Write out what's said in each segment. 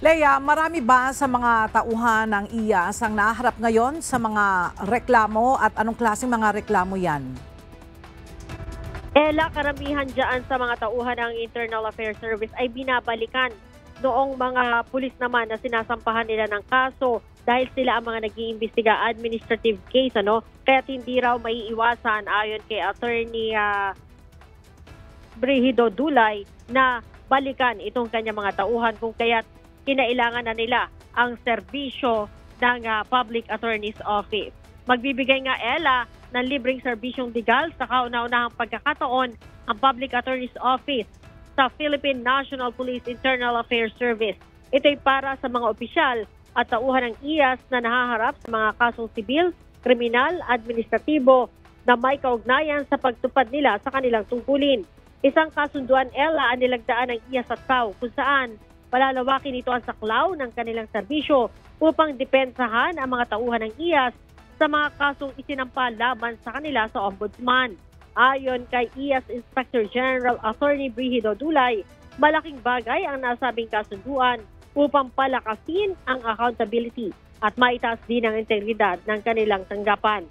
Lea, marami ba sa mga tauhan ng IAS ang naharap ngayon sa mga reklamo at anong klaseng mga reklamo yan? Karamihan dyan sa mga tauhan ng Internal Affairs Service ay binabalikan noong mga pulis naman na sinasampahan nila ng kaso dahil sila ang mga nag-iimbestiga administrative case, Kaya hindi raw maiiwasan ayon kay Attorney Brigido Dulay na balikan itong kanyang mga tauhan kung kaya't kinailangan na nila ang serbisyo ng Public Attorney's Office. Magbibigay nga ng libreng serbisyong legal sa kauna-unahang pagkakataon ang Public Attorney's Office sa Philippine National Police Internal Affairs Service. Ito'y para sa mga opisyal at tauhan ng IAS na nahaharap sa mga kasong sibil, kriminal, administratibo na may kaugnayan sa pagtupad nila sa kanilang tungkulin. Isang kasunduan ang nilagdaan ng IAS at PAO kung saan palalawakin ito ang saklaw ng kanilang serbisyo upang depensahan ang mga tauhan ng IAS sa mga kasong isinampa laban sa kanila sa Ombudsman. Ayon kay IAS Inspector General Attorney Brigido Dulay, malaking bagay ang nasabing kasunduan upang palakasin ang accountability at maitaas din ang integridad ng kanilang tanggapan.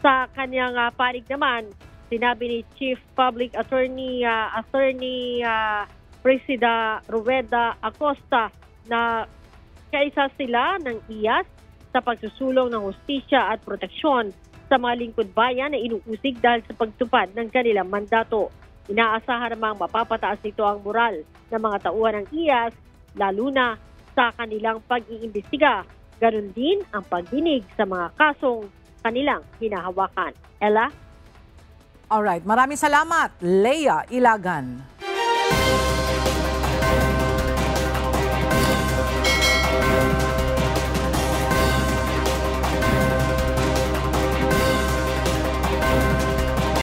Sa kanyang panig naman, sinabi ni Chief Public Attorney Presida Rueda Acosta na kaisa sila ng IAS sa pagsusulong ng hustisya at proteksyon sa mga lingkod bayan na inuusig dahil sa pagtupad ng kanilang mandato. Inaasahan namang mapapataas nito ang moral ng mga tauhan ng IAS, lalo na sa kanilang pag-iimbestiga. Ganon din ang pagdinig sa mga kasong kanilang hinahawakan. Ella? Alright, maraming salamat, Lea Ilagan.